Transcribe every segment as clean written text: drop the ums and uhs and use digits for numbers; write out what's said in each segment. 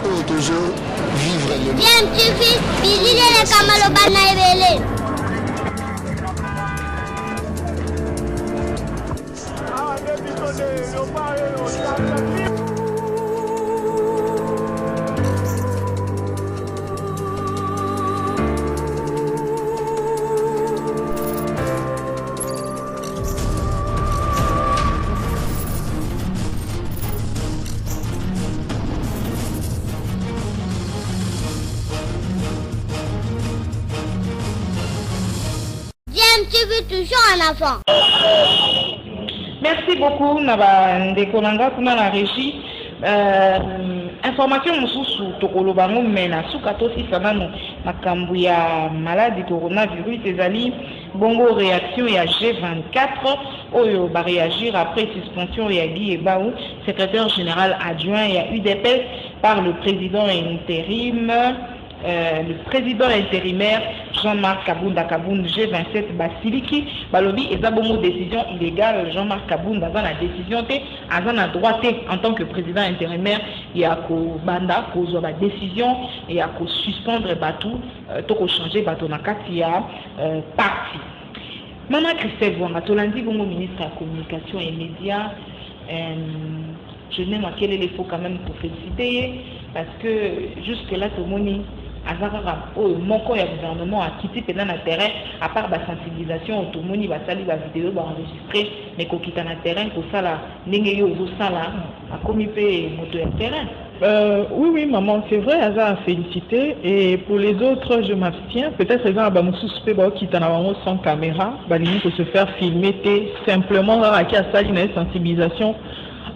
pour toujours vivre le monde. Bien, tu fais, bisous les camalobana et tu veux toujours un enfant. Merci beaucoup, Naba Ndekonanga, kuna la régie. Information mususu tokolobango mena sukato si sanano makambu ya maladie coronavirus ezali bongo réaction ya G24 oyo ba réagir après suspension ya Guy Ebaou, secrétaire général adjoint ya UDPS par le président intérim intérimaire Jean-Marc Kabounda G27 Basiliki balobi eza bongo décision illégale. Jean-Marc Kabounda dans la décision té azan a droit en tant que président intérimaire ya ko banda kozwa ba décision ya ko suspendre batou to ko changer batou na kati ya parti. Maman Christelle Wanga tolandi bongo ministre de la communication et médias, je n'aime à quel il faut quand même pour féliciter parce que jusque là tout le monde mon corps et le gouvernement a quitté pendant le terrain, à part la sensibilisation, tout le monde va saluer la vidéo, va enregistrer, mais qu'on quitte le terrain, pour ça là, n'ayez au ça là, à commis moto le terrain. Oui, maman, c'est vrai, elle a félicité. Et pour les autres, je m'abstiens. Peut-être que bah, mon suspect qui est sans caméra, bah, limite de se faire filmer, simplement là, qui a sali une sensibilisation.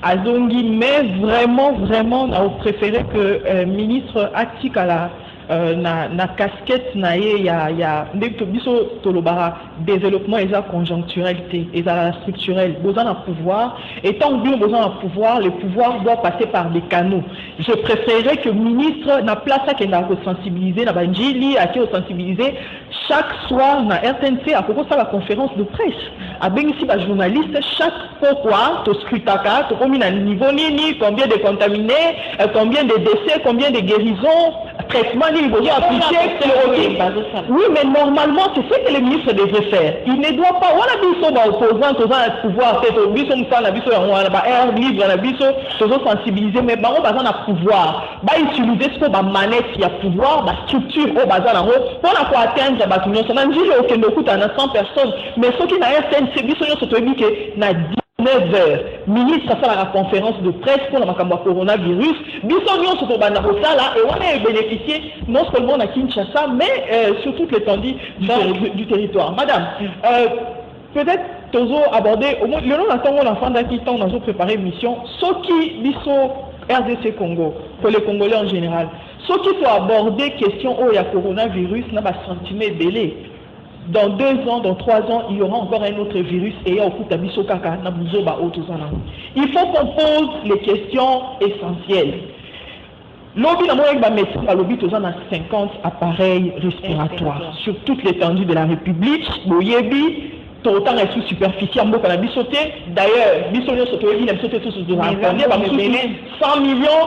Azongi, mais vraiment, on a préféré que le ministre Atik à la na casquette na ye ya ndeko biso tolobara développement eza conjoncturel eza structurel besoin d'un pouvoir et tant que besoin d'un pouvoir, le pouvoir doit passer par des canaux. Je préférerais que le ministre na place à qu'il a sensibiliser na banjili à qui sensibiliser chaque soir na RTNC à propos de la conférence de presse à bien ici ba journaliste chaque pourquoi to scrutaka to combien de niveau nini combien de contaminés combien de décès combien de guérisons traitement ni besoin appliquer oui mais normalement c'est ce que le ministre devrait faire. Il ne doit pas voilà biso ba opposant aux pouvoir peut-être biso msala biso ya ba air libre na biso toujours sensibiliser mais bango bazana na pouvoir ba utiliser ce que ba manette ya pouvoir ba structure au bazana ngo pour na ko atteindre ba tout nyonso na njili okende okuta na 100 personnes mais ce qui na RTNC biso nyonso toyebi ke na 19h, ministre a la conférence de presse pour le coronavirus. Bisognon sur Tobana Rosala et on a bénéficié non seulement à Kinshasa mais sur toute l'étendue du territoire. Madame, peut-être Tozo aborder au moins le long d'un l'enfant d'Akitan nous avons préparé une mission. Ce qui biso RDC Congo pour les Congolais en général. Ce qui faut aborder question où il y a coronavirus n'a pas sentiment belé. Dans 2 ans, dans 3 ans, il y aura encore un autre virus et il faut qu'on pose les questions essentielles. Lobby a 50 appareils respiratoires sur toute l'étendue de la République. Autant est sous superficiel, d'ailleurs, Bissonio Sotoévi n'a sauté tous sur la 100 millions, 110 millions.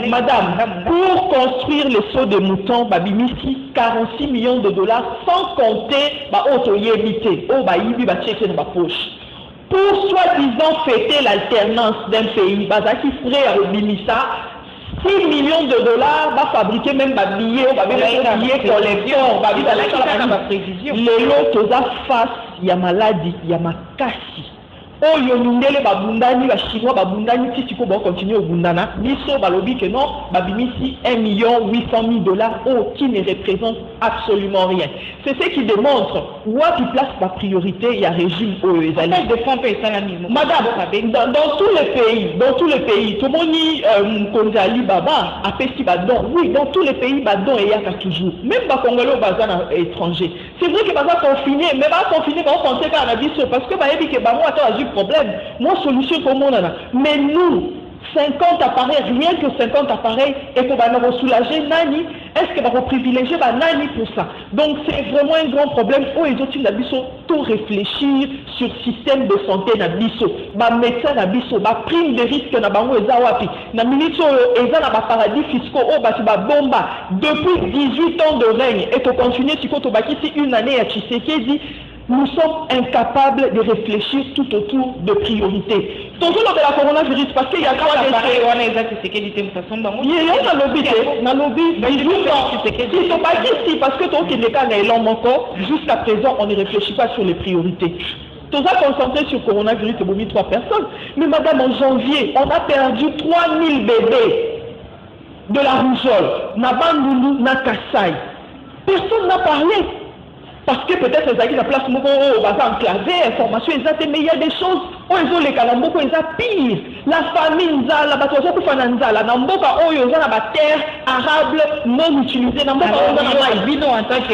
Madame, pour construire les sauts de moutons, Babimisi, 46 millions de dollars, sans compter auto-yébité, dans poche. Pour soi-disant fêter l'alternance d'un pays, Bazaki ferait à Bimisa 6 millions de dollars va fabriquer même des billets, collection, les lots face, il y a maladie, il y a makasi. Oh yonundele babundani ba chinois babundani si tu peux continuer au bundana biso balobi que non babimisi 1 800 000 dollars qui ne représente absolument rien. C'est ce qui démontre où tu places ta priorité il y a régime au madame dans tous les pays tout le monde konzali baba apesi badon oui dans tous les pays badon et yaka toujours même ba congolais au bazar étranger. C'est vrai que bazar confiné mais ba confiné ba on pensait qu'à la biso parce que ba yebi que ba moi attends problème. Moi, solution pour mon nana. Mais nous, 50 appareils, rien que 50 appareils, et pour nous soulager, Nani, Est-ce que va privilégier Nani pour ça? Donc c'est vraiment un grand problème. Oh, ils ont tout réfléchir sur le système de santé na biso, médecin na biso, prime de risque na bango ezawapi, na ministre eza na paradis fiscaux oh batu bomba depuis 18 ans de règne et to continuer si to bakisi une année à Tshisekedi. Nous sommes incapables de réfléchir tout autour de priorités. Toujours lors de la coronavirus, parce qu'il y a quoi de parce que jusqu'à présent, on ne réfléchit pas sur les priorités. Tout ça concentré sur le coronavirus, c'est mis 3 personnes. Mais madame, en janvier, on a perdu 3000 bébés de la rougeole, na Bandundu, na Kassai. Personne n'a parlé. Parce que peut-être les amis de la place Moko va enclaver, information exacte, mais il y a des choses où ils ont les calamboko, ils ont pire. La famille Nzala, la batozo kufana Nzala, Namboka où ils ont la terre arable non utilisée, Namboka où ils ont bino en tant que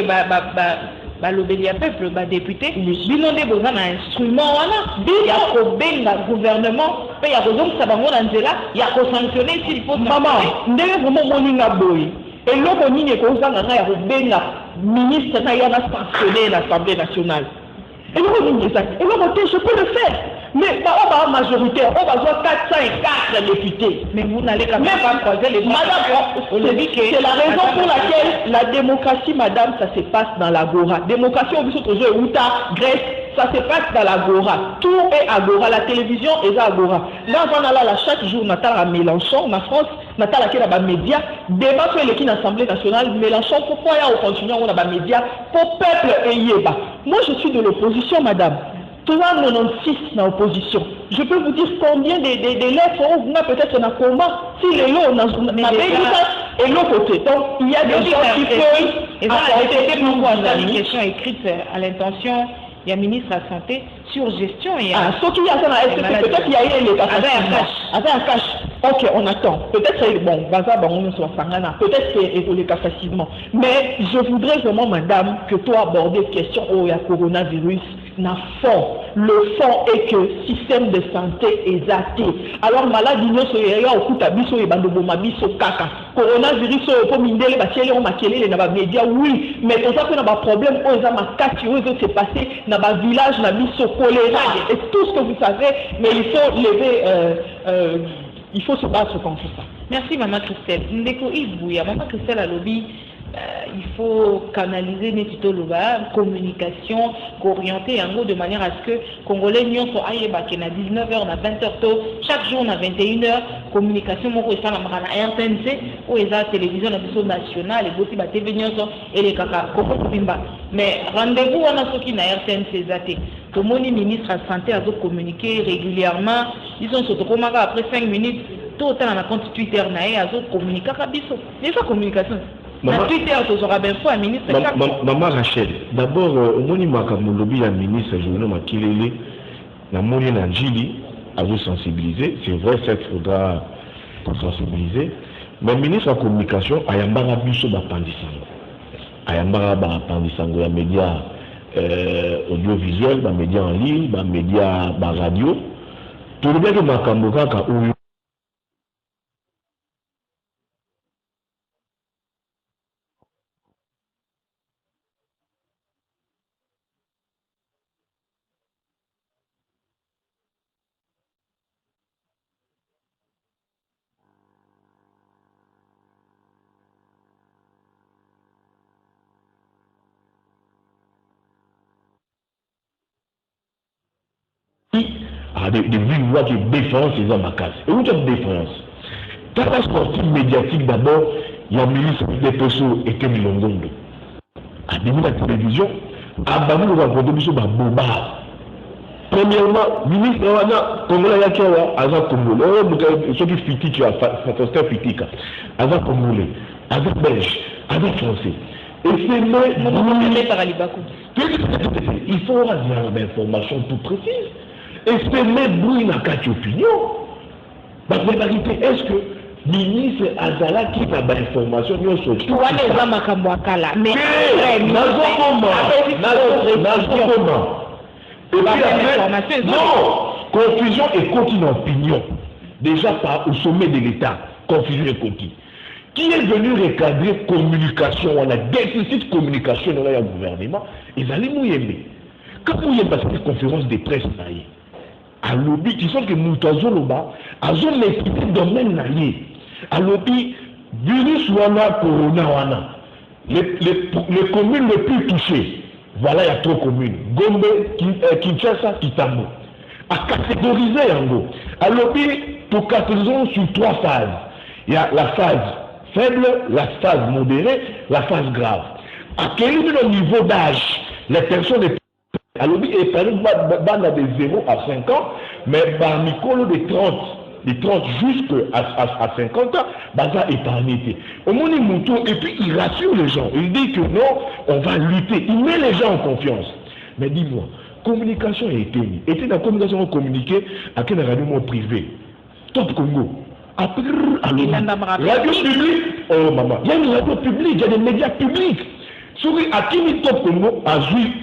l'obélia peuple, député, bino ne besoin d'un instrument, il y a qu'au le gouvernement, il y a besoin que ça va monter là, il y a qu'au sanctionner s'il faut. Maman, n'est vraiment moninga boy. Et l'autre ligne est qu'on a ministre n'a sanctionné l'Assemblée nationale. Et l'autre ligne est exact. Et l'autre je peux le faire. Mais on va majoritaire, on va avoir 404 députés. Mais vous n'allez quand même pas croiser les bras. C'est la raison pour laquelle la démocratie, madame, ça se passe dans l'agora. Démocratie, on veut Outa, Grèce, ça se passe dans l'agora. Tout est agora. La télévision est agora. Là, on a là, chaque jour, Natal à Mélenchon, en France, Natal à quel média, débat sur l'équipe d'Assemblée nationale, Mélenchon, pourquoi il y a au continent, on a des médias, pour peuple et yéba. Moi, je suis de l'opposition, madame. 396 dans l'opposition. Je peux vous dire combien des lettres on a peut-être dans le combat. Si les lots, on a et l'autre côté. Donc, il y a des gens qui peuvent... Et voilà, une question écrite à l'intention, il y a ministre de la Santé sur gestion. Ce qu'il y a, est-ce que peut-être il y a eu les avec un cash. Ok, on attend. Peut-être, bon, peut-être qu'il est facilement. Mais je voudrais vraiment, madame, que toi aborder la question où il y a coronavirus. Fond. Le fond est que le système de santé est athée. Alors, maladie, nous sommes au coup d'abisso et bandobomabisso kaka. Coronavirus, pour mindele, on m'a les médias, oui, mais pour ça qu'on a un problème, on a ma carte, où s'est passé, dans un village, dans un choléra, et tout ce que vous savez, mais il faut lever, il faut se battre contre ça. Merci, Maman Christelle. Ndeko Ibouya, Maman Christelle a lobby. Il faut canaliser la communication, orienter en gros de manière à ce que Congolais n'y soient aillés à 19h, à 20h tôt, chaque jour à 21h, communication, moi je suis à RTNC, ou la télévision nationale, et aussi la TV et les caca, mais rendez-vous on a ceux qui na RTNC zaté. Tout le monde ministre de la Santé a communiqué régulièrement, ils sont surtout après 5 minutes, tout le temps dans la compte Twitter, ils ont communiqué à Bisso. C'est ça communication. Maman Rachel, d'abord, au moment où lobby la ministre Journal Makilele, la monnaie Nanjili, à vous sensibiliser. C'est vrai, ça il faudra sensibiliser. Mais le ministre de la communication, a yambara biso bapandisango. A yambara bapandisango, les médias audiovisuels, les médias en ligne, les médias radio. Tout le monde est makamboka ka ou des villes qui défendent ces hommes à casse. Et où est la défense? Quand la sortie médiatique d'abord, il y a un ministre des Pessoa et Kemi Longondo. À début de la télévision, à Bamou, on va rencontrer sur Boba. Premièrement, ministre Congolais, il y a un Congolais, ceux qui fitiquent, tu as fait fitique, Azan Congolais, Azan Belge, Azan Français. Et c'est il faut avoir des informations tout précises. Et c'est même bruit dans quatre opinions. La vérité, est-ce que le ministre Azala qui a des informations, nous sommes tous. Mais non, confusion et continue opinion. Déjà par au sommet de l'État, confusion et continue. qui est venu recadrer communication, on a déficit de communication dans le gouvernement, ils allaient nous aimer. Quand vous avez passé des conférences de presse, à lobby, qui sont que nous avons les domaines à lobby, virus wana, corona wana, les communes les plus touchées, voilà, il y a 3 communes, Gombe, Kinshasa, Kitambo. À catégoriser en gros. À lobby, pour catégorisons sur 3 phases. Il y a la phase faible, la phase modérée, la phase grave. À quel niveau d'âge les personnes alors et par exemple de 0 à 5 ans, mais par micro de 30 jusqu'à 50 ans, ça épargné. Au moins et puis il rassure les gens. Il dit que non, on va lutter. Il met les gens en confiance. Mais dis-moi, communication était la communication communiquée à quel radio privé. Top Congo. Après, radio publique, oh maman, il y a une radio publique, il y a des médias publics. Souris à qui Top Congo a joué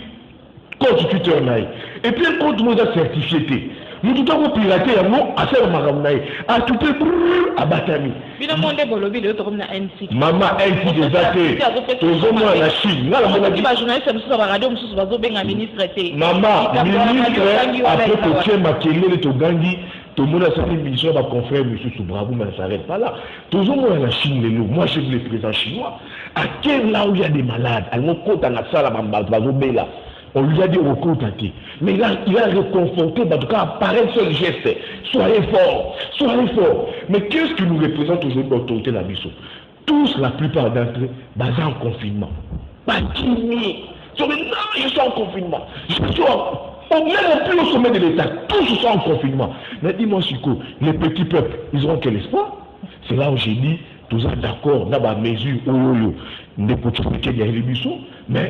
constituteur naï. Et puis un compte nous a certifié. Nous tout avons piraté un mot à faire maramnaï. À tout peu à Batami. Maman, elle dit des athées. Tous au moins la Chine. Maman, ministre, après que tu aies maquillé le Togangi, tout le monde a sa mission, va confrère M. Soubrabou, mais ça ne s'arrête pas là. Tous au moins la Chine, moi je les présents chinois. À quel là où il y a des malades, à mon compte, à la salle, à on lui a dit au coup tâté. Mais il a réconforté, en tout cas, par un seul geste. Soyez forts, soyez forts. Mais qu'est-ce qui nous représente aujourd'hui l'autorité de la mission? Tous, la plupart d'entre eux, basés en confinement. Pas timide. Non, ils sont en confinement. Même plus au sommet de l'État, tous sont en confinement. Mais dis-moi, Chico, les petits peuples, ils auront quel espoir? C'est là où j'ai dit, tous d'accord, dans ma mesure, mais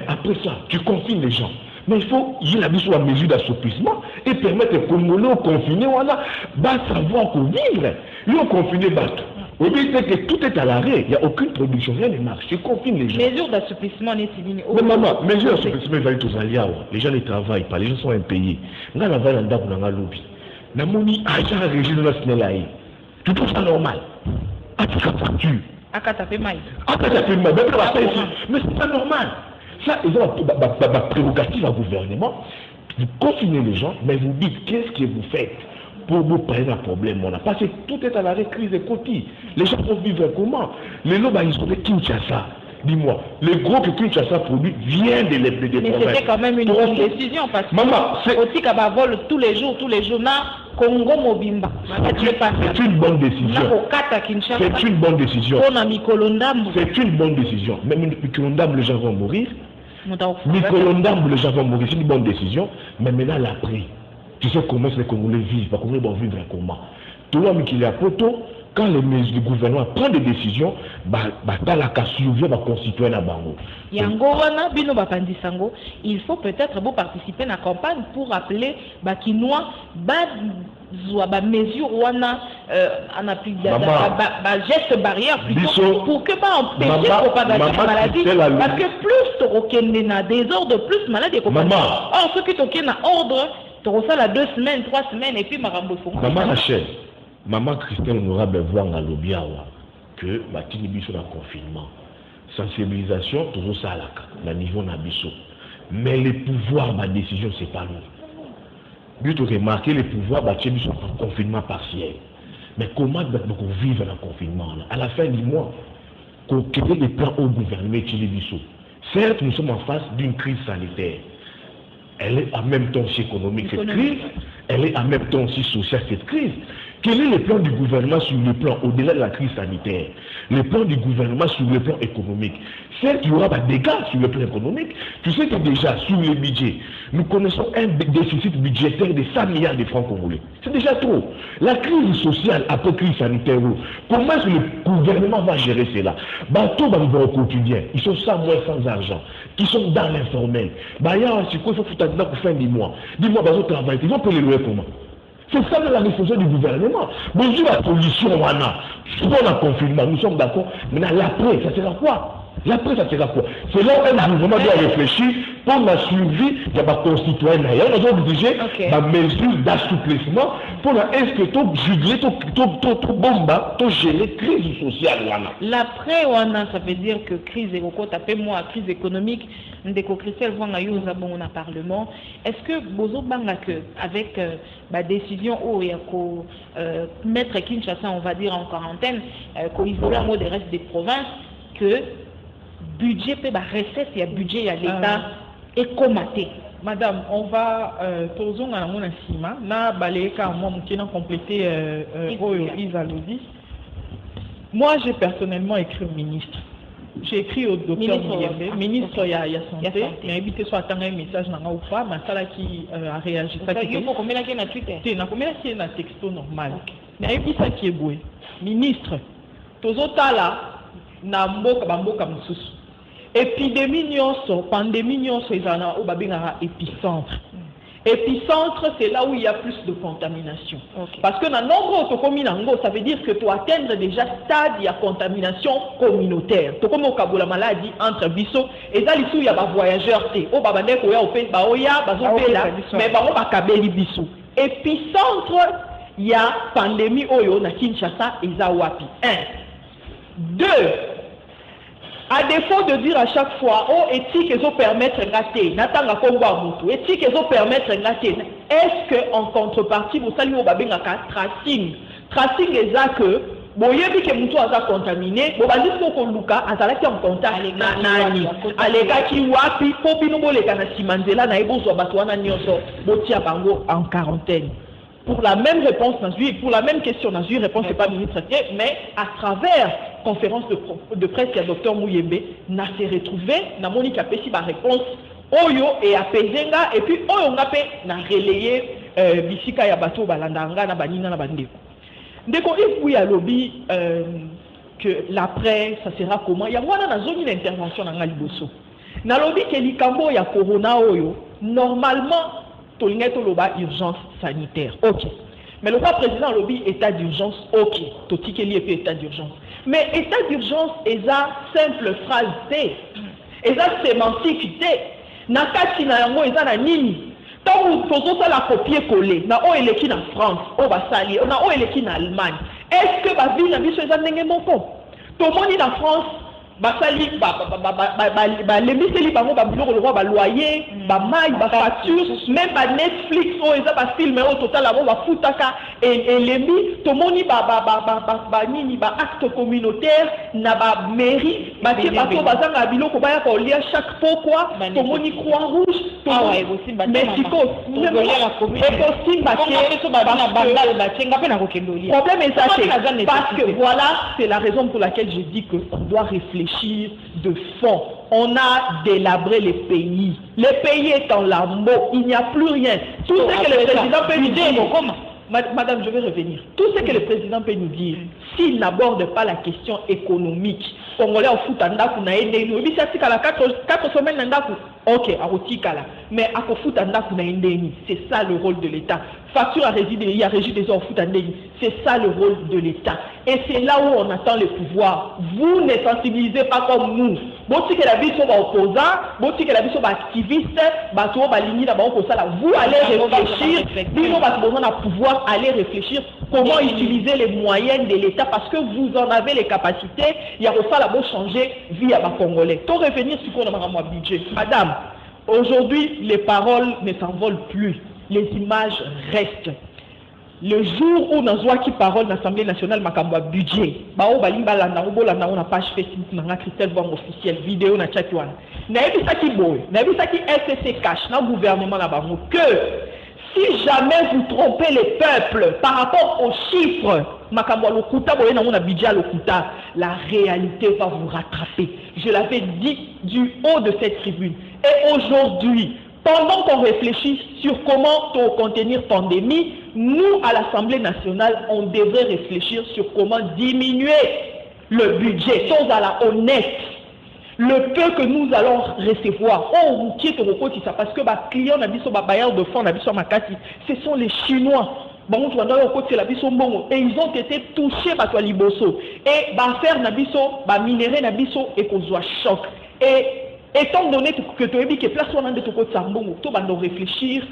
après ça, tu confines les gens. Mais il faut y la mise à mesure d'assouplissement et permettre aux Congolais confinés, voilà, savoir qu'on vivre. Ils ont confiné bateau. Au lieu c'est que tout est à l'arrêt, il n'y a aucune production, rien ne marche. Tu confines les gens. Mesure d'assouplissement n'est signé. Mais maman, mesure d'assouplissement, il va être aux alliés. Les gens ne travaillent pas, les gens sont impayés. On a la valeur dans le lobby. La monnaie, agent régime de la Sénélaï. Tu trouves ça normal? À ta facture. À ta fait mal. À ta fait mal. Mais c'est pas normal. Ça, ils ont la prérogative au gouvernement. Vous confinez les gens, mais vous dites qu'est-ce que vous faites pour vous prendre un problème. Parce que tout est à l'arrêt, crise et côté. Les gens vont vivre comment? Les lobes, ils sont de Kinshasa. Dis-moi, le gros que Kinshasa produit vient de l'EPD. Mais c'était quand même une bonne décision parce que maman, aussi qu'à vol tous les jours, Congo Mobimba. C'est une bonne décision. C'est une bonne décision. C'est une bonne décision. Même Mikolondam, les gens vont mourir. Mikolondam, les gens vont mourir. C'est une bonne décision. Mais maintenant, l'après, tu sais comment les Congolais vivent, les Congolais vont vivre comment. Tout le monde qui est à Poto, quand le gouvernement prend des décisions, dans la casse survient va constituer la bango. Il faut peut-être vous participer à la campagne pour appeler Bakinois mesure wana en application geste barrière plutôt pour que pas empêcher la propagation de maladie parce que plus tu as des ordres plus malade or ceux qui ont un ordre tu reçois la 2 semaines 3 semaines et puis marambo font maman Rachel maman Christelle on aura besoin à l'obiawa que batini biso na confinement sensibilisation toujours ça à niveau na biso mais les pouvoirs ma décision c'est pas nous. But remarquer les pouvoirs battus sont en confinement partiel. Mais comment vivre dans le confinement à la fin du mois, qu'on crée des plans au gouvernement certes, nous sommes en face d'une crise sanitaire. Elle est en même temps aussi économique cette crise, elle est en même temps aussi sociale cette crise. Quel est le plan du gouvernement sur le plan au-delà de la crise sanitaire? Le plan du gouvernement sur le plan économique. Certes, il y aura des dégâts sur le plan économique. Tu sais que déjà, sur le budget, nous connaissons un déficit budgétaire de 100 milliards de francs congolais. C'est déjà trop. La crise sociale après crise sanitaire, comment est-ce que le gouvernement va gérer cela? Tout va au quotidien. Ils sont sans moins, sans argent. Qui sont dans l'informel. Il faut foutre pour fin du mois. Dis-moi, travail. Ils vont payer le loyer comment? C'est ça la responsabilité du gouvernement. Bonjour la pollution, on a confinement, nous sommes d'accord. Maintenant, l'après, ça sera quoi? L'après, ça sera quoi? C'est là où un gouvernement doit réfléchir pour la survie de la concitoyenne. Il y a obligé la mesure d'assouplissement pour est-ce que tout juger, tout bomba, tout gérer crise sociale. L'après, ça veut dire que crise crise économique, ndeko Christelle Vanga yoza bon na parlement. Est-ce que bozo banga que avec la décision où il y a mettre Kinshasa, on va dire en quarantaine, qu'on isole un mot des restes des provinces, que budget peut recette, il y a budget, il y a l'État et comaté. Madame, on va toujours dans mon assima, na baleka moi moutina compléter Moi j'ai personnellement écrit au ministre. J'ai écrit au docteur Muyembe, ministre ya santé, mais éviter soit attendre un message n'a ou pas, mais ça là qui a réagi. Ça qui faut combien là qui na Twitter. C'est na combien qui est na texto normal. Mais éviter ça qui est boué. Ministre, tozota là na mboka mususu. Épidémie nyonso, pandémie nyonso ezana au babinga épicentre. Épicentre, c'est là où il y a plus de contamination. Parce que dans nombre de ça veut dire que tu atteindre déjà stade il y a contamination communautaire. Tu comme au la maladie entre biso et ça il y a des voyageurs au babane ko ya ope ba oya bazo là mais ba on ba kabeli biso. Épicentre, il y a pandémie oyo na Kinshasa et za wapi. 1. 2. À défaut de dire à chaque fois, oh, éthique, ils ont permettre de rater, n'attendez pas qu'on éthique, ils ont permettre de rater. Est-ce qu'en contrepartie, vous saluez au babé tracing? Tracing est ça que, bon, il y a dit que Moutou a contaminé, bon, bah, dites-moi qu'on Luka a été en contact avec Nani. Alega qui wapi, Popino Boleka na Simanzela, na Ebo Zobatouana Nyoso, Botia Bango en quarantaine. Pour la même réponse, pour la même question, Nazui réponse n'est pas ministre, mais à travers conférence de presse, il y a docteur Mouyembe, n'a s'est retrouvé, n'a Monique a péci ma réponse, Oyo et à Pezenga, et puis Oyo n'a relayé Bisika Yabato, Balandanga, na Banina, na Bandeko. Ndeko, il y a lobby que l'après, ça sera comment? Il y a moi dans la zone d'intervention dans Ngaliboso. Na lobby que l'ikambo ya corona Oyo, normalement, urgence sanitaire, ok. Mais le roi président lobby état d'urgence, ok. Toti qu'il y ait état d'urgence. Mais état d'urgence est la simple phrase T. Et la sémantique T. Nakati na yango est la nini. Tant que faisons ça la copier-coller, na o eleki na France, o basali, na o eleki na Allemagne. Est-ce que ba ville na biso est n'engé mon compte? Tout le monde en France. Basali les miseli bango ba biloko le roi ba loyer ba maille ba facture même ba Netflix o eza ba film au total abo ba futaka et les mi tomoni ba nini ba acte communautaire na ba mairie ba tie ba to bazanga biloko ba ya ko lia chaque pourquoi tomoni croix rouge mais siko problème est ça parce que voilà c'est la raison pour laquelle je dis que on doit réfléchir de fond. On a délabré les pays. Les pays étant lambeau, il n'y a plus rien. Tout ce que le président peut nous dire, madame, je vais revenir. Tout ce que le président peut nous dire, s'il n'aborde pas la question économique, Congolais au foot en daku na ende nous. Il s'est à 4 semaines en daku. Ok, à Rotikala. Mais à foot en daku na ende c'est ça le rôle de l'État. Facture à résider, il y a régi des enfants foot en ende. C'est ça le rôle de l'État. Et c'est là où on attend le pouvoir. Vous ne sensibilisez pas comme nous. Boti que la vie soit opposant, boti que la vie soit activiste, bateau baligni là vous allez réfléchir. Nous avons besoin d'un pouvoir aller réfléchir comment utiliser les moyens de l'État parce que vous en avez les capacités. Il y a aussi la beau changer via ma Congolais. Pour revenir sur quoi on a budget. Madame, aujourd'hui les paroles ne s'envolent plus. Les images restent. Le jour où nous avons qui parole dans l'Assemblée nationale, Makamba budget, bao balimba landa on a page Facebook, na Christelle Vang officielle, vidéo na chat wana. Na ebi ça qui boy, na ebi ça qui SCC cache, na gouvernement là bas que si jamais vous trompez les peuples par rapport aux chiffres, Makamba lokuta boye na on a budget lokuta, la réalité va vous rattraper. Je l'avais dit du haut de cette tribune. Et aujourd'hui, pendant qu'on réfléchit sur comment contenir pandémie, nous, à l'Assemblée nationale, on devrait réfléchir sur comment diminuer le budget, chose à la honnête. Le peu que nous allons recevoir, on qui est au côté ça parce que les clients bailleurs de fonds, ce sont les Chinois. Et ils ont été touchés par Liboso. Et faire nabiso, minérer nabiso et qu'on soit choc. Et Étant donné que tu as dit que place on a de ton côté Sambongo, tu vas réfléchir.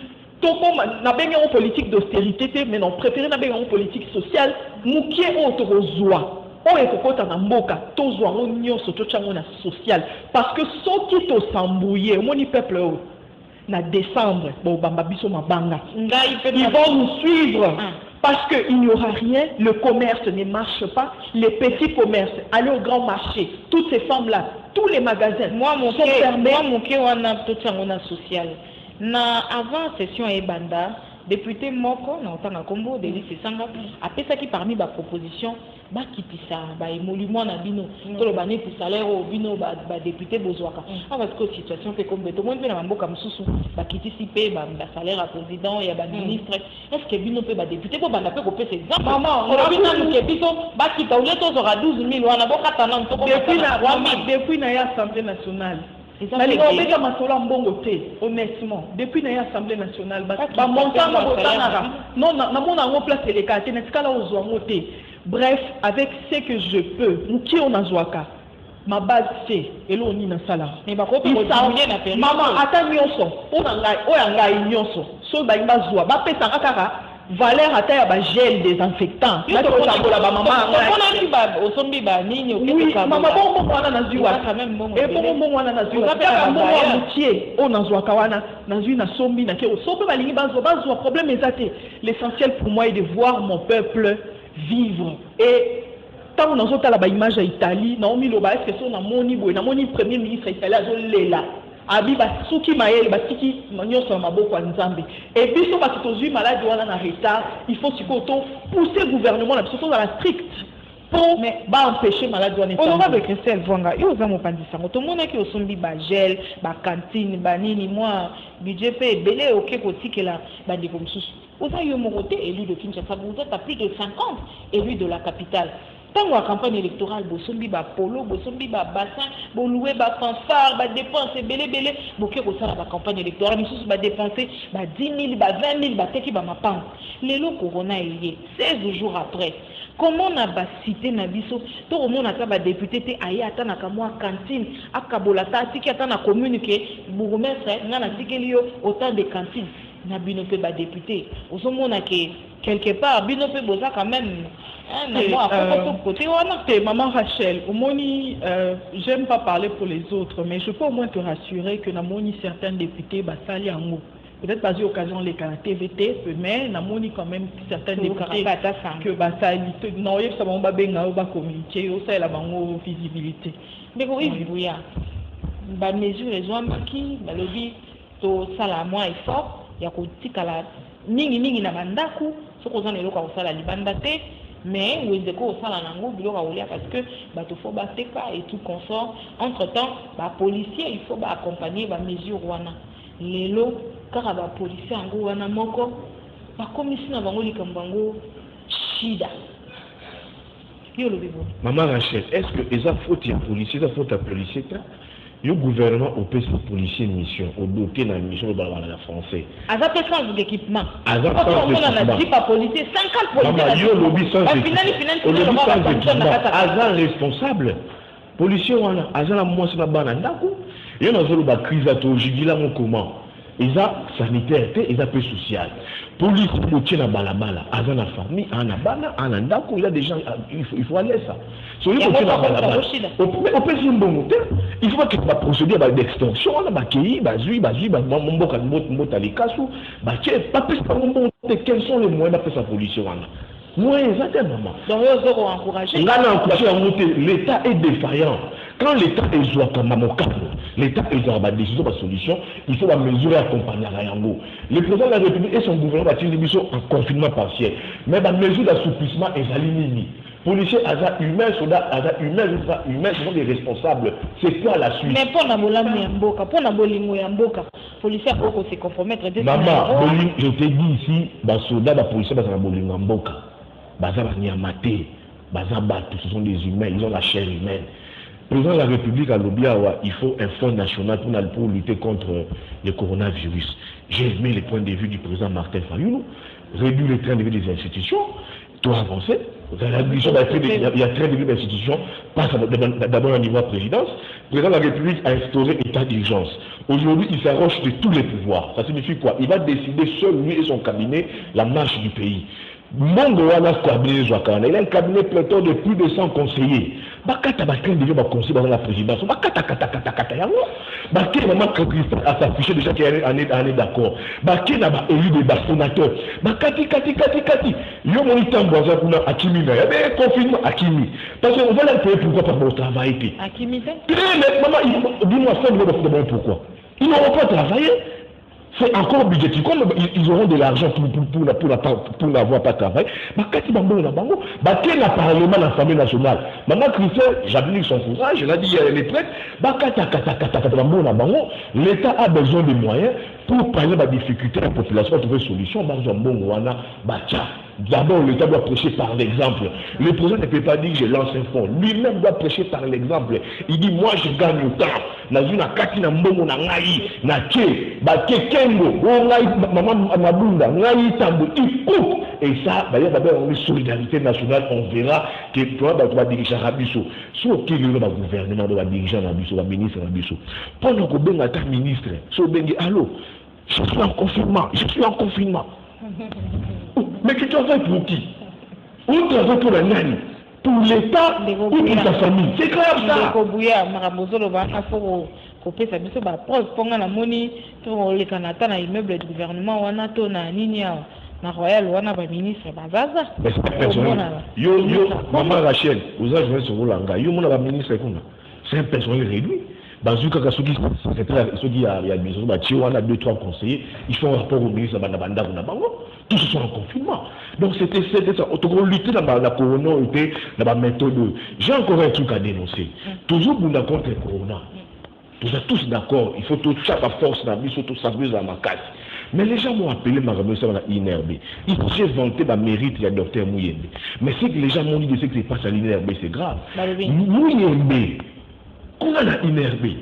Na benga en politique d'austérité, mais non préféré na benga en politique sociale. Mukie o torozoa, o ekokota na mboka, tozoa o nyonso tochango na social. Parce que soki to sambouye, moni peuple o na décembre, bon bamba biso mabanga. Ils vont nous suivre. Parce qu'il n'y aura rien, le commerce ne marche pas, les petits commerces, aller au grand marché, toutes ces femmes-là, tous les magasins, moi mon sont fermés. Moi mon on a tout ça on a social. Na avant session et banda député moko na otanga kombo Delis Sanga après ça qui parmi ba proposition ba kitisa ba émolument na bino to le bané pour salaire au bino ba député bozwaka parce que situation fait comme tout le monde na mboka msusu ba kitisi pe ba salaire à président ya ba ministre est-ce que bino pe ba député bo banda pe ko pe exemple maman on a vu na ke biso ba kita ou les aura 12000 wana boka tana to depuis na ya Assemblée nationale. Honnêtement, depuis l'Assemblée nationale, bref, avec ce que je peux, nous qui on a jouaka, ma base c'est, et l'on y na sala. Maman, attends, nyonso, on a nyonso, so ba imba zoa, ba pesa kakara. Valeur à taille à gel désinfectant. Là, tu peux la maman. On a dit bah nini oui, maman bon bon on a naziwa quand même bon. Et bon bon on a naziwa. On a zoa kawana naziwa na sombi na kero. So peut balingi bazo problème exacté. L'essentiel pour moi est de voir mon peuple vivre. Et tant on a zoa la image à Italie, Naomi Loba est-ce que son na moni boy, na moni premier ministre italien Zolela. Abi basuki maele basiki manyoso maboko ya nzambe et biso basitozu malade wana na retard il faut sikoto pousser le gouvernement là surtout dans la stricte pour empêcher malade wana on avec Christelle Vanga yo za mopandisa to mona ki osombi ba gel ba cantine ba nini moi budget pe belé OK kotikela ba ndeko msusu oza yo mokote élu de Kinshasa vous êtes à plus de 50 élus de la capitale. Tant la campagne électorale, bosombi ba polo, bosombi ba bassin, louer ba fanfare, ba dépenser belé, boké ko sala ba campagne électorale, mais ba dépenser ba 10 000, ba 20 000, ba teki ba mapang. Lelo corona est lié. 16 jours après. Comment on a cité na biso, to on a ba député te aye atana ka moi cantine, akabola ta tiki atana communiquer, bourgmestre na tikeli yo autant de cantines. Na bino pe ba député. Osomona ke quelque part bino pe boza quand même. Maman Rachel, j'aime pas parler pour les autres, mais je peux au moins te rassurer que Namoni certains députés basali en haut. Peut-être pas eu l'occasion les TVT, mais Namoni quand même certains députés que basali non il ça va benga ou ba communiquer ou ça la bango visibilité. Mais oui bouya. Ba mesure les gens qui ba lobby to sala moins effort ya ko tikala ningi na bandaku soko za lelo ka sala libanda te. Mais où est-ce qu'on fait la langue parce que bateau faut battre et tout consort. Entre temps, les policiers il faut accompagner les mesures wana. Les lots car les policiers en gros wana moko, la commission na bango likambango shida. Maman Rachel, est-ce que les fautes à policiers, les fautes à policiers le gouvernement au pays policier mission au doté dans la mission de la français. Azap sans d'équipement. Azap sans d'équipement. On a dit pas policier, 50 policiers. Yo lobby sans équipement. Azap responsable. Policier wana azap la moi c'est la banane. Yo na zolo ba crise à to jigila mon comment. Ils ont sanitaire, ils ont peu social. Police, ils ont balabala, ils ont la famille, ils ont la bana, ils ont un dako, il y a des gens, il faut aller ça. Il faut que il faut que la procédure d'extension, quels sont les moyens d'après sa police? Moi, exactement. Donc, ils ont encouragé. L'État est défaillant. Quand l'État est joué comme l'État est dans la décision, la solution, il faut la mesure et accompagner à Yango. Le président de la République et son gouvernement sont en confinement partiel. Mais la mesure d'assouplissement est alignée. Policiers, agents humains, soldats, agents humains, ce sont des responsables. C'est quoi la suite? Mais pour Nabolamboka, pour Nabolimouamboka, policiers pour se compromettre. Maman, je te dis ici, les soldats, les policiers, ils sont Nabolimouamboka. Ce sont des humains, ils ont la chair humaine. Le président de la République à l'Obiawa, il faut un fonds national pour lutter contre le coronavirus. J'ai aimé les points de vue du président Martin Fayulu, réduire les trains de vie des institutions, tout avancer. Il y a très de d'institutions, passe d'abord au niveau de la présidence. Le président de la République a instauré l'état d'urgence. Aujourd'hui, il s'arroge de tous les pouvoirs. Ça signifie quoi? Il va décider seul, lui et son cabinet, la marche du pays. Mongo wana cabinet Joakana, il a un cabinet pléthore de plus de 100 conseillers. Bakata bakren déjà ba conseiller dans la présidence. Bakata yango. Bakena maman Christ a s'affiché déjà qu'il y a année d'accord. Bakena ba élu des sénateurs. Bakati. Yo moni tamboza kuna Akimi na. Eh confinement Akimi. Parce qu'on va l'appeler pourquoi pas bon travail. Akimi c'est? Maman, dis-moi ça de pourquoi. Ils n'auront pas travaillé. C'est encore budgétique. Comme ils auront de l'argent pour n'avoir pas de travail, le Parlement, l'Assemblée nationale. Maintenant, Christian, j'applique son courage, je l'ai dit, il est prête. L'État a besoin de moyens pour parler de la difficulté de la population, pour trouver une solution. D'abord, l'État doit prêcher par l'exemple. Le président ne peut pas dire que je lance un fonds. Lui-même doit prêcher par l'exemple. Il dit, moi je gagne autant. Dans une akati na mbongo na ngai, na tché, ba kengo, ngai maman mabunda, ngai tambo, il coupe. Et ça, d'ailleurs, d'abord, on est solidarité nationale, on verra que toi, tu vas diriger Rabisso. Soit qui est le gouvernement, de la dirigeant Rabisso, la ministre Rabisso. Pendant que ben ta ministre, so bengi, allô, je suis en confinement. Mais tu travailles pour qui? Où tu travailles pour la nani? Pour l'État ou pour ta famille? C'est clair ça. Maman Rachel, vous avez joué sur Rolanga. Mon ministre, c'est un personnel réduit. Dans une cas, ceux qui a besoin de 2-3 conseillers, ils font un rapport au ministre Bandabanda ou Nabango. Tous sont en confinement. Donc c'était ça. On lutter dans la corona, dans la méthode. J'ai encore un truc à dénoncer. Toujours pour la contre le corona. Nous sommes tous d'accord. Il faut tout chaque force dans la vie, surtout ça dans ma casse. Mais les gens m'ont appelé ma remise à l'INRB. J'ai vanté ma mérite, il y a docteur Mouyembe. Mais c'est que les gens m'ont dit que ce qui se passe à l'INRB, c'est grave. Mouyembe. On a l'INRB.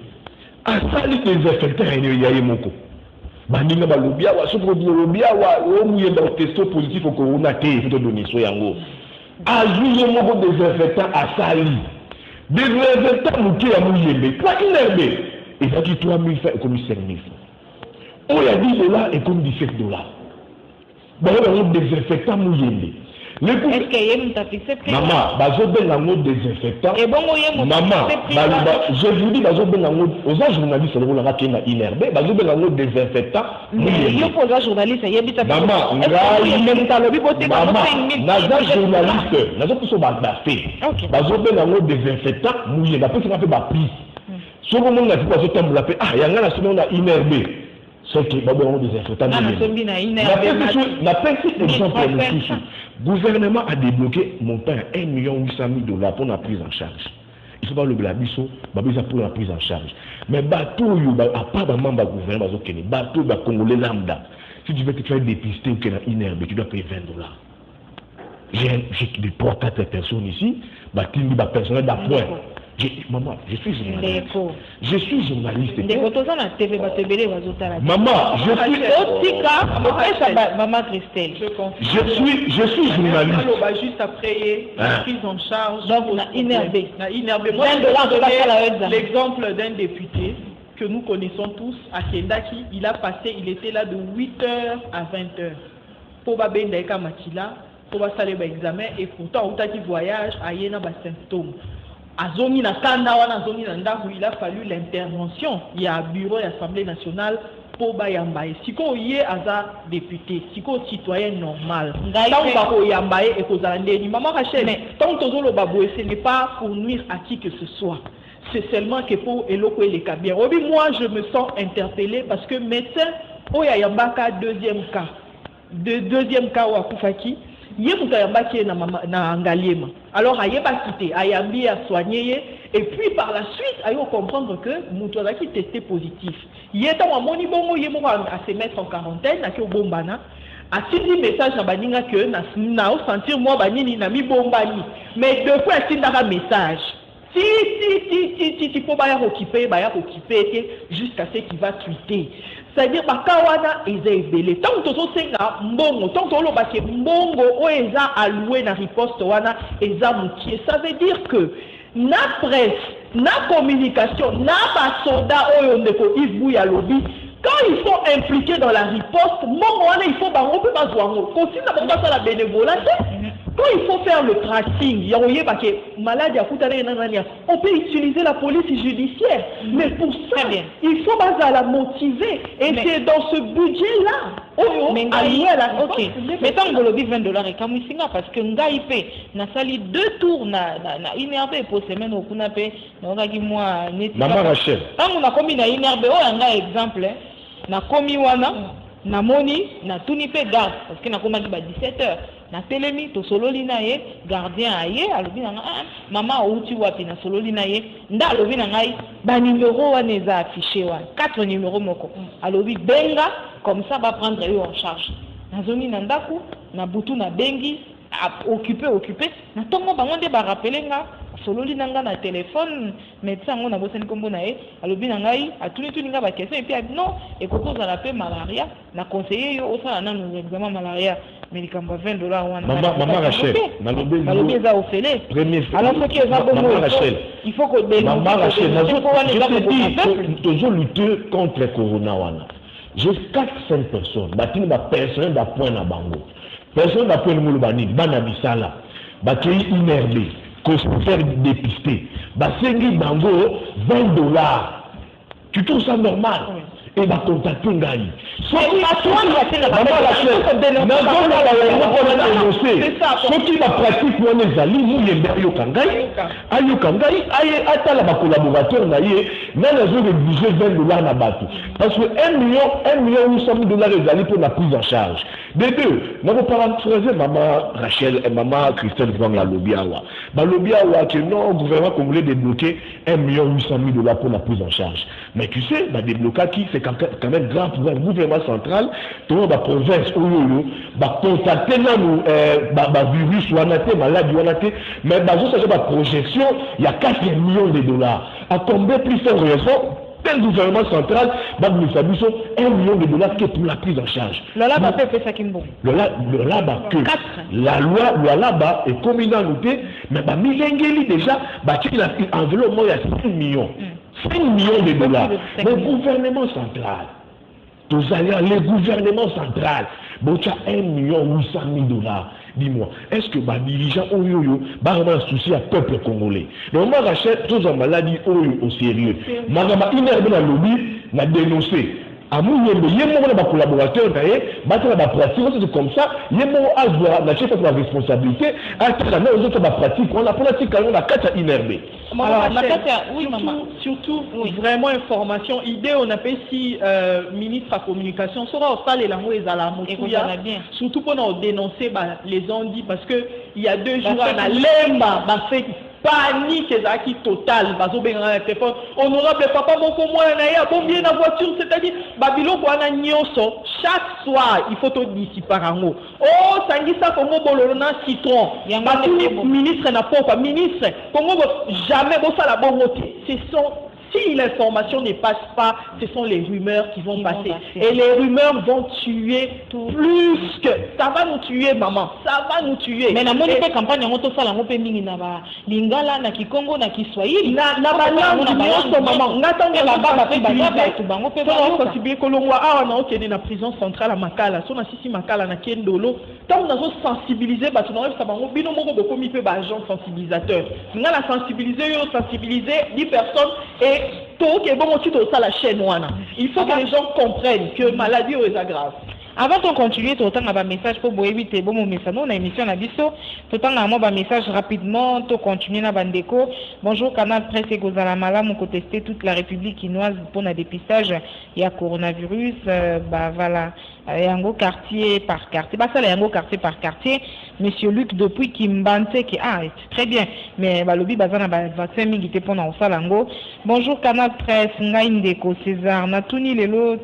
À ça, les désinfectants, il y a Moko. Bandinga balobia wa soko lobia wa omuye ba testo positif au corona te il faut donner so yango. Ajuye moko désinfectant à sali. Désinfectant muke ya muyembe. Toi INRB. Et ça dit 3000 francs comme 5000 francs. On a $10 et comme $17. Bah on a désinfectant muyembe. Est-ce qu'il y a fixé prix? Maman, je désinfectant. Et bon, maman, je vous dis, aux journalistes, INRB, désinfectant. Il faut aux journalistes, il y a maman, désinfectant, mouillé, la personne a fait ma prise. Si le monde n'a pas fait la paix, ah, il y a un INRB. C'est que nous désinfectant. Le gouvernement a débloqué mon père $1 800 000 pour la prise en charge. Il faut pas le blabiso, pour la prise en charge. Mais bateau, à part le membre du gouvernement, bateau, congolais lambda. Si tu veux te faire dépister ou qu'il y a une herbe, tu dois payer $20. J'ai des 3-4 personnes ici, personnel d'appoint. Maman, je suis journaliste. Je suis journaliste. Maman, Maman Christelle. Je suis journaliste. Juste après la prise en charge. Donc, on a INRB. Moi, je vais l'exemple d'un député que nous connaissons tous à Kendaki. Il était là de 8h à 20h. Pour Babendeka Matila, pour faire l'examen et pourtant, on a dit voyage, il y a des symptômes. Il a fallu l'intervention. Il y a un bureau de l'Assemblée nationale pour Bayambaye. Si vous y êtes député, si vous êtes citoyen normal, tant que vous êtes et que vous êtes maman Rachel, tant que vous êtes ce n'est pas pour nuire à qui que ce soit. C'est seulement que pour éloquer les cas bien. Moi, je me sens interpellé parce que médecin, il y a un deuxième cas au Koufaki. Il y a un qui est dans Ngaliema. Alors, il y a quitté, il y a soigné, et puis par la suite, il faut comprendre que Moutouazaki testé positif. Il y a un moni bongo, il y a se mettre en quarantaine, il y a un bombana. A dit message à Baninga que na sentir moi Banini na mi bombani. Mais deux fois il y a un message. Si faut baya occuper jusqu'à ce qu'il va tweeter. C'est-à-dire bakawana eza ebele. Tant que to senga mbongo, tant que lo bake mbongo o eza alloué na riposte wana eza mukie. Ça veut dire que na presse, na communication, na basoda oyo ndeko Yves Bouya lobby. Quand il faut impliquer dans la riposte, il faut continuer à la bénévolat. Quand il faut faire le tracking, on peut utiliser la police judiciaire. Mais pour ça, il faut la motiver. Et c'est dans ce budget-là. Mais tant que le lobby $20 et Kamusinga, parce que Ngaïpe n'a sali 2 tours, n'a énervé pour semaine au Kunape, Maman Rachel. Tant qu'on a commis na énervé, on a exemple, na komi wana, na moni, na tunipe garde, parce que na commis 17h. Na telemi to sololi na ye gardien aye alobi na mama outi wapi na sololi na ye nda alobi na ngai ba numéro wana eza affiché wa 4 numéros moko alobi benga comme ça va prendre eux en charge na zoni na ndaku na butu na bengi occupé na tongo bango nde ba rappeler nga sololi na nga na téléphone médecin ngo na bosani kombo na ye alobi na ngai atuni nga ba question et puis non ekoko za la paix malaria na conseiller yo osala na nos examen malaria médicament $20 wana maman Rachel nalobi eza ofele alors ce qui est maman Rachel il faut que maman Rachel je te dis toujours lutter contre le corona wana j'ai 4-5 personnes batini ba personnel da point na bango personne na point mo lobani bana bisala bakei inerbe qu'on se faire dépister basengi bango $20 tu trouves ça normal et va contacter ngai soki bapratique wana ezali muyembe ayoka ngai aye atala bacolaborateur na ye nani azorédige $20 na bato parce que 1 million 800 000 ezali pour la prise en charge de deux nakoparaphraser mama Rachel et mama Christelle Vang alobi awa balobi awa que non gouvernement congolais débloqué 1 800 000 pour la prise en charge mais tu sais débloquer c'est quand même grand pour le gouvernement central tout la province oyo ba contacter nous virus wana te maladie wana te mais bazo ça ba projection il y a 4 millions de dollars à combien plus faire raison tel gouvernement central va nous faire 1 million de dollars que pour la prise en charge le là-bas fait ça kimbo le là-bas que la loi là-bas est communauté mais ba milengeli déjà ba tu la enveloppe il y a 5 millions 5 millions de dollars le gouvernement central tous alliés les gouvernements central bon tu as 1 800 000 $. Dis-moi, est-ce que les dirigeants ont vraiment un souci à peuple congolais? Donc, moi, j'achète tous en maladie au sérieux. Ma inerbe dans le lobby n'a dénoncé. À mon niveau, il y a un collaborateur, c'est comme ça, il y a un chef de la responsabilité, la pratique, on a pratique, on a 4 inerbe. Alors, surtout, vraiment information, idée, on appelle si ministre à communication, sera au salle et la mouille à la mouille, surtout pour nous dénoncer les ondits, parce que il y a 2 jours, on a l'emba, fait panique ezaki total bazo benga na téléphone honorable papa moko moya na ya bombier na voiture c'est-à-dire babiloko wana nyonso chaque soir il faut to dissiper rango oh sangisa kongo bololo na citron batuni ministre na papa ministre kongo jamais bo sala bongo te ce sont si l'information ne passe pas, ce sont les rumeurs qui vont passer. Et les rumeurs vont tuer plus que... Ça va nous tuer, maman. Ça va nous tuer. Mais la monnaie campagne, on a la monnaie mingi na ba lingala na kikongo na kiswahili. Na ba maman. On attend la baba fait tout bango pe ba sensibiliser kolongwa ah on a okene na prison centrale à Makala. So na sisi Makala na Kendolo. Tant on a sensibiliser ba tu na ça bango bino moko boko mi pe ba agent sensibilisateur. On a sensibiliser 10 personnes et la chaîne. Il faut que les gens comprennent que maladie est grave. Avant de continuer, tu as un message pour éviter bon message. Nous, on a une émission à Bisso. Tu as un message rapidement. Tu continues à Bandeko. Bonjour, Canal Presse et Gozalamala. Nous contester toute la République chinoise pour le dépistage. Il y a coronavirus. Voilà. Il y a un quartier par quartier. Ça, il y a un quartier par quartier. Monsieur Luc, depuis Kimbante, qui très bien. Mais lobby bazana vaccin mingi pendant au salango. Bonjour, Canal Presse. Ngaindeko César. Natuni les lots.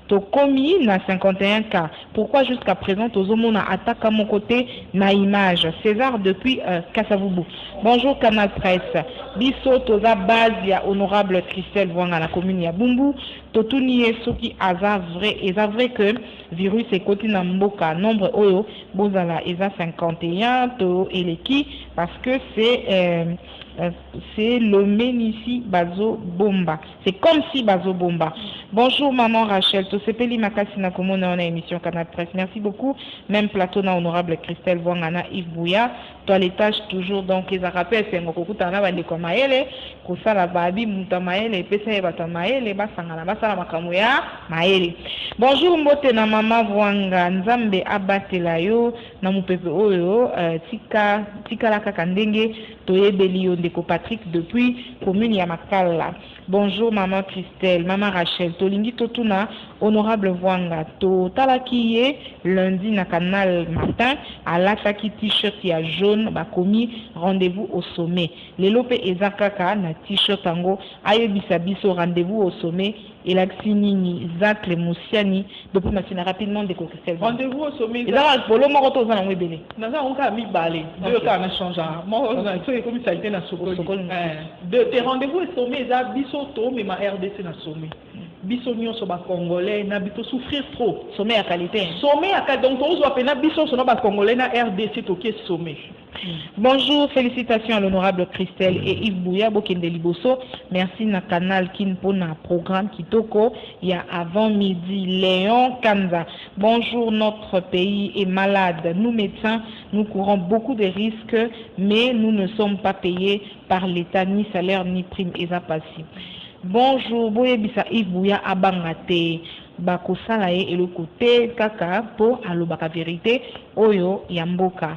Tokomi na 51 cas. Pourquoi jusqu'à présent Tozomona attaque à mon côté na image? César depuis Kassavoubou. Bonjour Canal Presse. Biso Toza base ya honorable Christelle Vwanga na commune ya Bumbu. Totuni Soki Aza vrai. Et c'est vrai que virus est côté na mboka. Nombre oyo bozala eza 51 to eleki parce que c'est le Ménissi Bazo Bomba. C'est comme si Bazo Bomba. Bonjour maman Rachel. Tosepeli Makasi na komona on a émission Canal Presse. Merci beaucoup. Même plateau na honorable Christelle Vwangana Yves Bouya. Toilettage toujours donc les rappels c'est ngokuta na bandi ko maele ko sala babi muta maele pesa e bata maele basangana basala makamu ya maele. Bonjour mbote na mama Vwanga Nzambe abatela yo na mupepe oyo tika la kaka ndenge toyebeli yo ndeko Patrick depuis commune ya Makala. Bonjour maman Christelle, maman Rachel, tolingi totuna honorable Vwanga to talakiye lundi na canal matin à l'ataki t-shirt ya jaune bakomi rendez-vous au sommet. Lelope ezakaka na t-shirt ango ayebisa biso rendez-vous au sommet et l'axinini Zacle Moussiani depuis matin rapidement de Christelle. Rendez-vous au sommet. Et là polo moko to za na webele. Na za on ka mi balé. Deux cas na change. Moi na so comme ça été na sokoli. De tes rendez-vous au sommet za biso to mais ma RDC na sommet. Biso nyonso ba congolais na bito souffrir trop. Sommet à qualité. Sommet à qualité. Donc on doit pena biso so na ba congolais na RDC to ke sommet. Bonjour, félicitations à l'honorable Christelle et Yves Bouya Bokende Liboso. Merci na canal Kinpo na programme Kitoko. Il y a avant midi Léon Kanza. Bonjour, notre pays est malade. Nous médecins, nous courons beaucoup de risques, mais nous ne sommes pas payés par l'État, ni salaire, ni prime. Ezapasi. Bonjour, Boye Bisa Yves Bouya Abangate. Bakosala et le côté kaka pour alobaka vérité. Oyo Yamboka.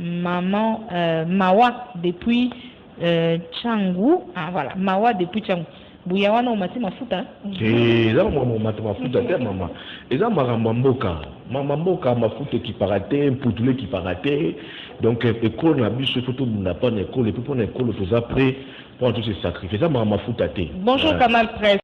Maman Mawa depuis Tchangou. Ah voilà, Mawa depuis Tchangou. Bouyawana au matin mafuta. Et là on m'a mafuta maman. Et là mboka. Maman mboka mafuta qui paraté, poutoulé qui paraté. Donc école na biso photo n'a pas d'école et puis pour l'école faut après pour tous ces sacrifices. Ça mafuta té. Bonjour Canal Presse.